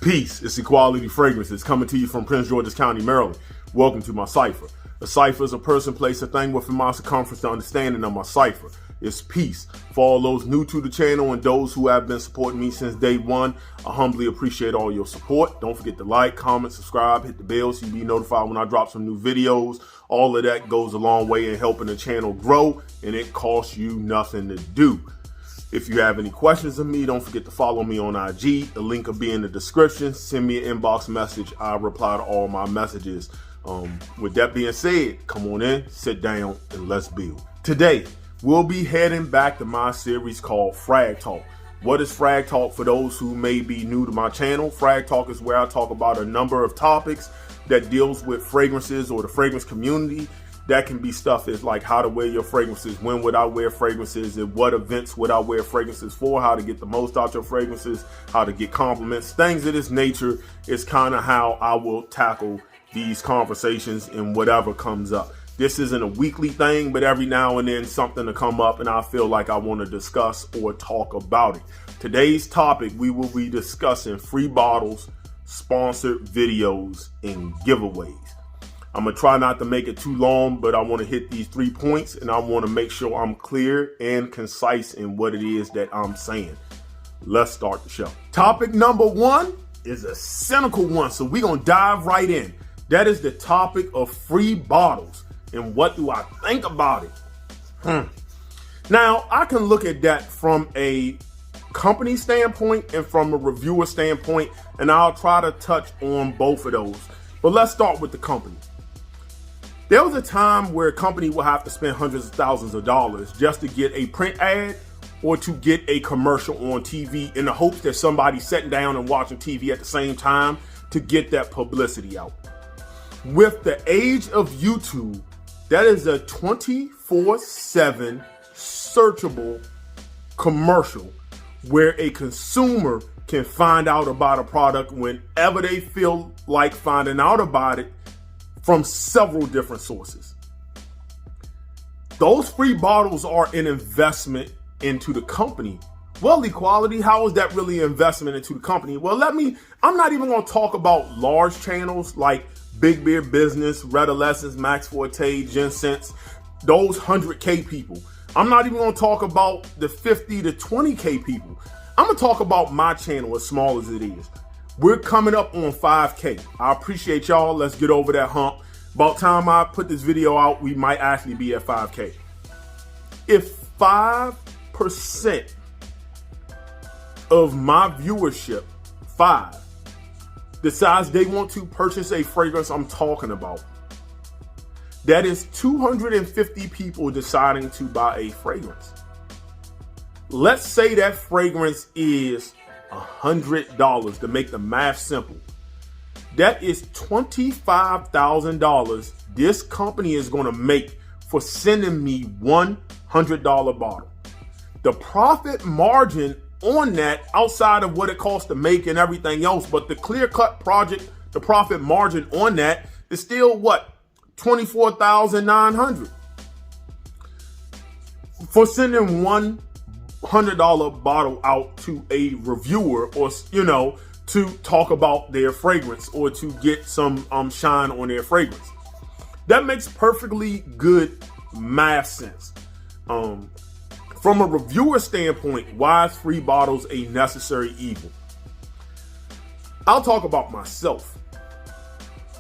Peace, it's Equality Fragrances coming to you from Prince George's County, Maryland. Welcome to my cipher. A cipher is a person, place, a thing within my circumference. The understanding of my cipher is peace. For all those new to the channel and those who have been supporting me since day one, I humbly appreciate all your support. Don't forget to like, comment, subscribe, hit the bell so you be notified when I drop some new videos. All of that goes a long way in helping the channel grow, and it costs you nothing to do. If you have any questions of me, don't forget to follow me on IG. The link will be in the description. Send me an inbox message. I reply to all my messages. With that being said, come on in, sit down, and let's build. Today, we'll be heading back to my series called Frag Talk. What is Frag Talk for those who may be new to my channel? Frag Talk is where I talk about a number of topics that deals with fragrances or the fragrance community. That can be stuff is like how to wear your fragrances, when would I wear fragrances, and what events would I wear fragrances for, how to get the most out your fragrances, how to get compliments, things of this nature is kind of how I will tackle these conversations and whatever comes up. This isn't a weekly thing, but every now and then something to come up and I feel like I want to discuss or talk about it. Today's topic, we will be discussing free bottles, sponsored videos, and giveaways. I'm going to try not to make it too long, but I want to hit these 3 points and I want to make sure I'm clear and concise in what it is that I'm saying. Let's start the show. Topic number one is a cynical one, so we're going to dive right in. That is the topic of free bottles and what do I think about it? Now, I can look at that from a company standpoint and from a reviewer standpoint, and I'll try to touch on both of those. But let's start with the company. There was a time where a company would have to spend hundreds of thousands of dollars just to get a print ad or to get a commercial on TV in the hopes that somebody's sitting down and watching TV at the same time to get that publicity out. With the age of YouTube, that is a 24/7 searchable commercial where a consumer can find out about a product whenever they feel like finding out about it from several different sources. Those free bottles are an investment into the company. Well, Equality, how is that really an investment into the company? Well, I'm not even going to talk about large channels like Big Beer Business, Redolessence, Max Forte, Gensense, those 100K people. I'm not even going to talk about the 50 to 20K people. I'm going to talk about my channel, as small as it is. We're coming up on 5K. I appreciate y'all. Let's get over that hump. About time I put this video out, we might actually be at 5K. If 5% of my viewership, 5, decides they want to purchase a fragrance I'm talking about, that is 250 people deciding to buy a fragrance. Let's say that fragrance is $100 to make the math simple. That is $25,000 this company is going to make for sending me $100 bottle. The profit margin on that, outside of what it costs to make and everything else, but the clear-cut project, the profit margin on that is still what? $24,900 for sending $100 bottle out to a reviewer, or to talk about their fragrance or to get some shine on their fragrance. That makes perfectly good math sense. From a reviewer standpoint, why is free bottles a necessary evil? I'll talk about myself.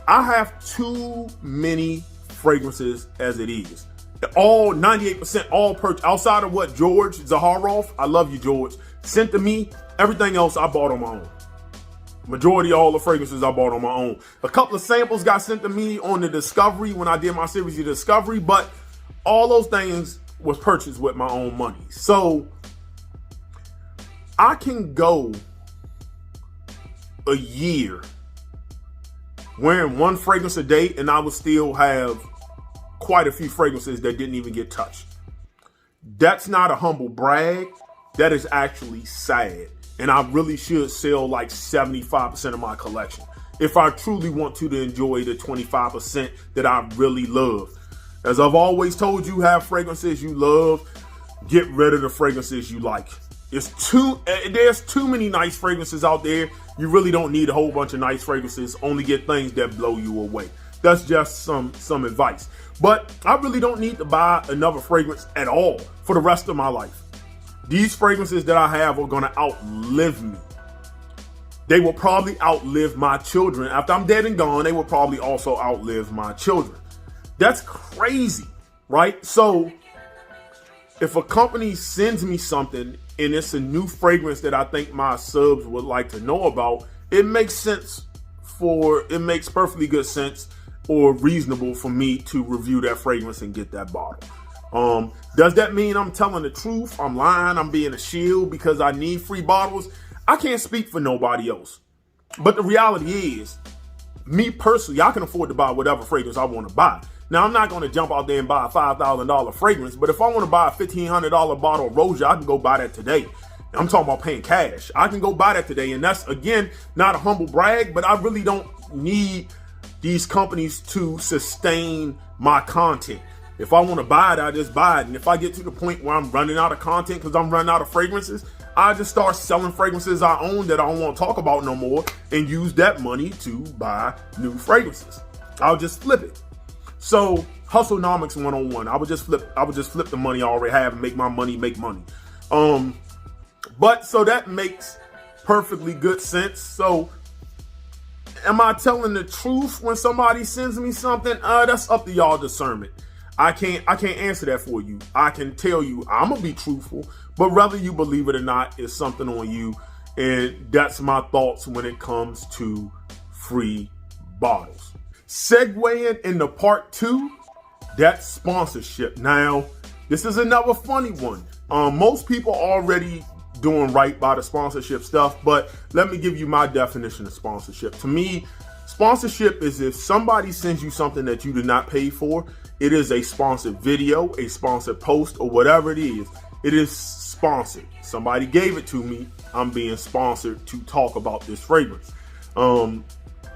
I have too many fragrances as it is. All 98% all purchased outside of what George Zaharoff, I love you George, sent to me. Everything else I bought on my own. Majority of all the fragrances I bought on my own. A couple of samples got sent to me on the Discovery when I did my series of Discovery, but all those things was purchased with my own money. So I can go a year wearing one fragrance a day and I would still have quite a few fragrances that didn't even get touched. That's not a humble brag. That is actually sad. And I really should sell like 75% of my collection if I truly want to enjoy the 25% that I really love. As I've always told you, have fragrances you love, get rid of the fragrances you like. There's too many nice fragrances out there. You really don't need a whole bunch of nice fragrances. Only get things that blow you away. That's just some advice. But I really don't need to buy another fragrance at all for the rest of my life. These fragrances that I have are going to outlive me. They will probably outlive my children. After I'm dead and gone, they will probably also outlive my children. That's crazy, right? So if a company sends me something and it's a new fragrance that I think my subs would like to know about, it makes perfectly good sense or reasonable for me to review that fragrance and get that bottle. Does that mean I'm telling the truth? I'm lying? I'm being a shield because I need free bottles? I can't speak for nobody else. But the reality is, me personally, I can afford to buy whatever fragrance I want to buy. Now, I'm not going to jump out there and buy a $5,000 fragrance, but if I want to buy a $1,500 bottle of Roja, I can go buy that today. I'm talking about paying cash. I can go buy that today. And that's, again, not a humble brag, but I really don't need these companies to sustain my content. If I want to buy it, I just buy it. And if I get to the point where I'm running out of content because I'm running out of fragrances, I just start selling fragrances I own that I don't want to talk about no more and use that money to buy new fragrances. I'll just flip it. So Hustlenomics 101. I would just flip the money I already have and make my money make money. But so that makes perfectly good sense. So am I telling the truth when somebody sends me something? That's up to y'all discernment. I can't answer that for you. I can tell you I'm gonna be truthful, but whether you believe it or not is something on you. And that's my thoughts when it comes to free bottles. Segueing into part 2, that's sponsorship. Now, this is another funny one. Most people already doing right by the sponsorship stuff, but let me give you my definition of sponsorship. To me, sponsorship is if somebody sends you something that you did not pay for. It is a sponsored video, a sponsored post, or whatever it is. It is sponsored. Somebody gave it to me. I'm being sponsored to talk about this fragrance.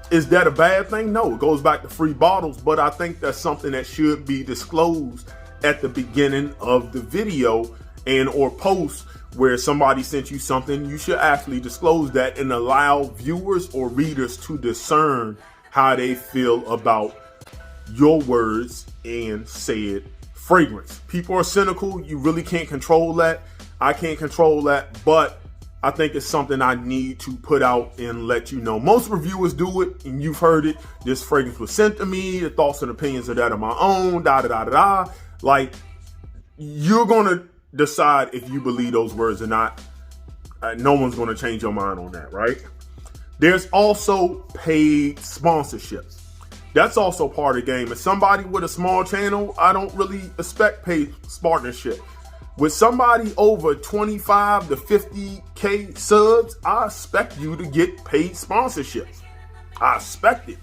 Is that a bad thing? No, it goes back to free bottles, but I think that's something that should be disclosed at the beginning of the video and or post where somebody sent you something. You should actually disclose that and allow viewers or readers to discern how they feel about your words and said fragrance. People are cynical. You really can't control that. I can't control that, but I think it's something I need to put out and let you know. Most reviewers do it, and you've heard it. This fragrance was sent to me. The thoughts and opinions of that are my own, da-da-da-da-da. Like, you're going to decide if you believe those words or not. No one's going to change your mind on that, right? There's also paid sponsorships. That's also part of the game. As somebody with a small channel, I don't really expect paid partnership. With somebody over 25 to 50K subs, I expect you to get paid sponsorships. I expect it.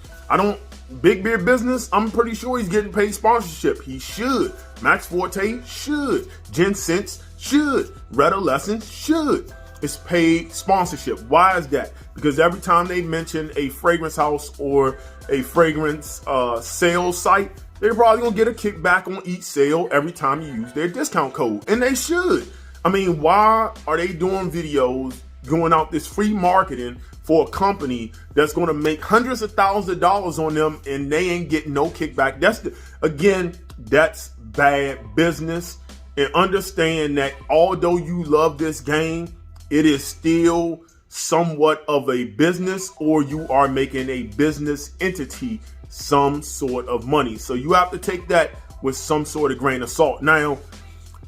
Big Beard Business, I'm pretty sure he's getting paid sponsorship. He should. Max Forte should. Jen Sense should. Red Lessons should. It's paid sponsorship. Why is that? Because every time they mention a fragrance house or a fragrance sales site, they're probably going to get a kickback on each sale every time you use their discount code. And they should. I mean, why are they doing videos, going out this free marketing for a company that's going to make hundreds of thousands of dollars on them and they ain't getting no kickback? That's bad business. And understand that although you love this game, it is still somewhat of a business, or you are making a business entity some sort of money. So you have to take that with some sort of grain of salt. Now,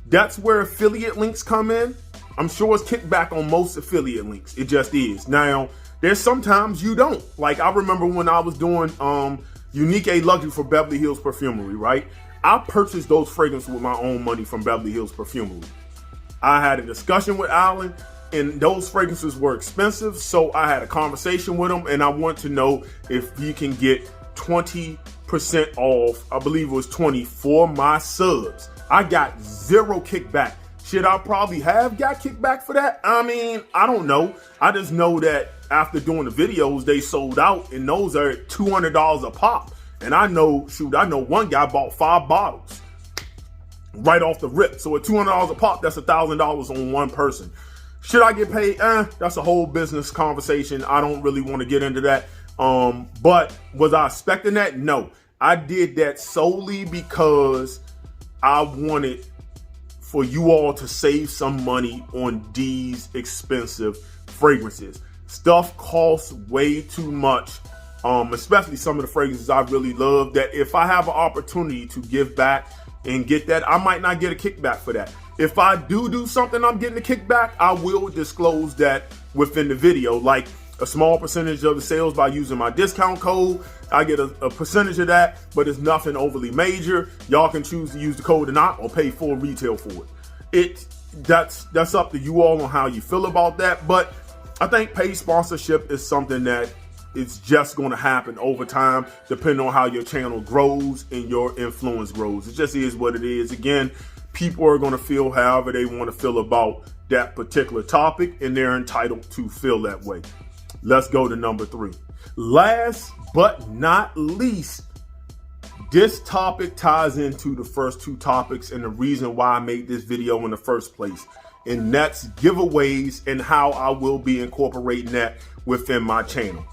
that's where affiliate links come in. I'm sure it's kickback on most affiliate links. It just is. Now, there's sometimes you don't. Like, I remember when I was doing Unique A Luxury for Beverly Hills Perfumery, right? I purchased those fragrances with my own money from Beverly Hills Perfumery. I had a discussion with Alan, and those fragrances were expensive, so I had a conversation with him, and I want to know if he can get 20% off. I believe it was 20 for my subs. I got zero kickback. Should I probably have got kickback for that? I mean, I don't know. I just know that after doing the videos, they sold out, and those are $200 a pop. And I know one guy bought 5 bottles right off the rip. So at $200 a pop, that's $1,000 on one person. Should I get paid? That's a whole business conversation. I don't really want to get into that. But was I expecting that? No. I did that solely because I wanted for you all to save some money on these expensive fragrances. Stuff costs way too much, especially some of the fragrances I really love, that if I have an opportunity to give back and get that, I might not get a kickback for that. If I do something I'm getting a kickback, I will disclose that within the video, like a small percentage of the sales by using my discount code. I get a percentage of that, but it's nothing overly major. Y'all can choose to use the code or not, or pay full retail for it. That's up to you all on how you feel about that. But I think paid sponsorship is something that it's just going to happen over time, depending on how your channel grows and your influence grows. It just is what it is. Again, people are going to feel however they want to feel about that particular topic, and they're entitled to feel that way. Let's go to number 3. Last but not least, this topic ties into the first 2 topics and the reason why I made this video in the first place. And that's giveaways and how I will be incorporating that within my channel.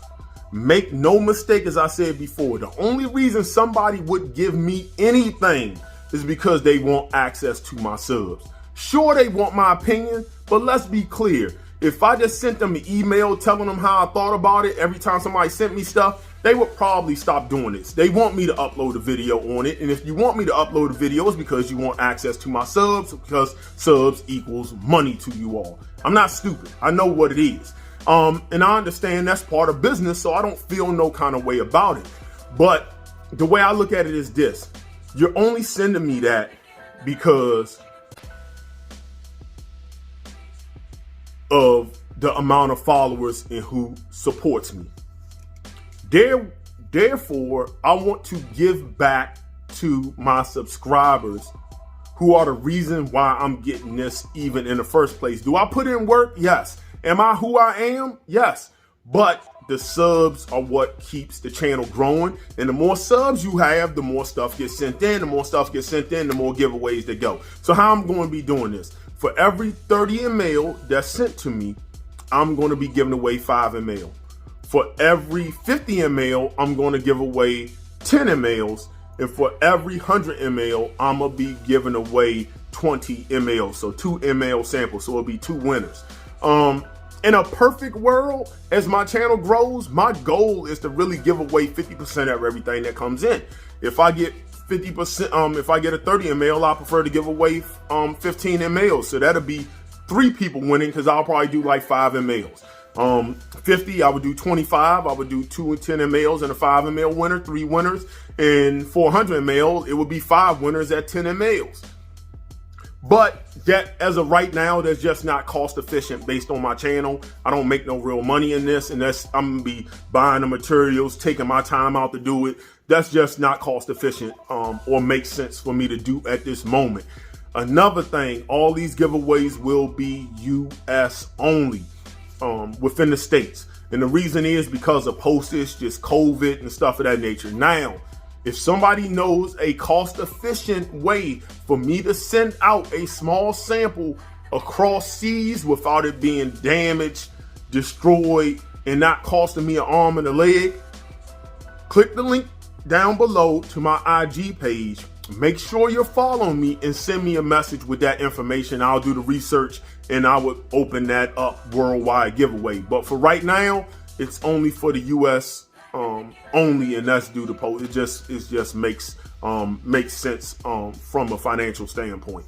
Make no mistake, as I said before, the only reason somebody would give me anything is because they want access to my subs. Sure, they want my opinion, but let's be clear. If I just sent them an email telling them how I thought about it every time somebody sent me stuff, they would probably stop doing this. They want me to upload a video on it. And if you want me to upload a video, it's because you want access to my subs, because subs equals money to you all. I'm not stupid. I know what it is. And I understand that's part of business, so I don't feel no kind of way about it. But the way I look at it is this. You're only sending me that because of the amount of followers and who supports me. Therefore, I want to give back to my subscribers, who are the reason why I'm getting this even in the first place. Do I put in work? Yes. Am I who I am? Yes. But the subs are what keeps the channel growing. And the more subs you have, the more stuff gets sent in. The more stuff gets sent in, the more giveaways that go. So how I'm going to be doing this? For every 30 ml that's sent to me, I'm going to be giving away 5 ml. For every 50 ml, I'm going to give away 10 mLs. And for every 100 ml, I'm going to be giving away 20 ml. So 2 ml samples. So it'll be 2 winners. In a perfect world, as my channel grows, my goal is to really give away 50% of everything that comes in. If I get 50%, if I get a 30 ml, I prefer to give away 15 ml. So that'll be 3 people winning, because I'll probably do like 5 mls. 50, I would do 25. I would do 2 and 10 mls and a 5 ml winner, 3 winners. And for 100 ml, it would be 5 winners at 10 mls. But that, as of right now, that's just not cost efficient based on my channel. I don't make no real money in this, and I'm gonna be buying the materials, taking my time out to do it. That's just not cost efficient or makes sense for me to do at this moment. Another thing, all these giveaways will be US only within the States. And the reason is because of postage, just COVID and stuff of that nature. Now, if somebody knows a cost-efficient way for me to send out a small sample across seas without it being damaged, destroyed, and not costing me an arm and a leg, click the link down below to my IG page. Make sure you're following me and send me a message with that information. I'll do the research and I would open that up worldwide giveaway. But for right now, it's only for the US only, and that's due to post. It just makes sense from a financial standpoint.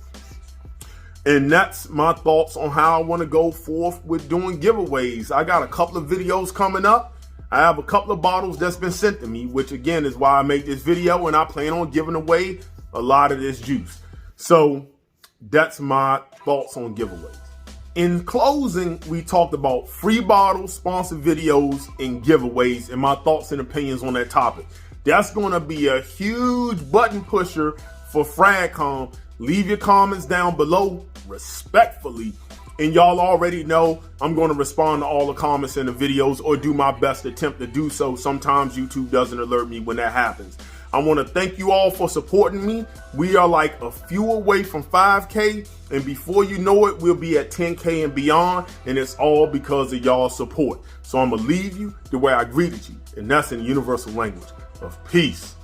And that's my thoughts on how I want to go forth with doing giveaways. I got a couple of videos coming up. I have a couple of bottles that's been sent to me, which again is why I make this video, and I plan on giving away a lot of this juice. So that's my thoughts on giveaways. In closing, we talked about free bottles, sponsored videos, and giveaways, and my thoughts and opinions on that topic. That's going to be a huge button pusher for Fragcom. Leave your comments down below respectfully. And y'all already know I'm going to respond to all the comments in the videos, or do my best attempt to do so. Sometimes YouTube doesn't alert me when that happens. I want to thank you all for supporting me. We are like a few away from 5K, and before you know it, we'll be at 10K and beyond, and it's all because of y'all's support. So I'm going to leave you the way I greeted you, and that's in the universal language of peace.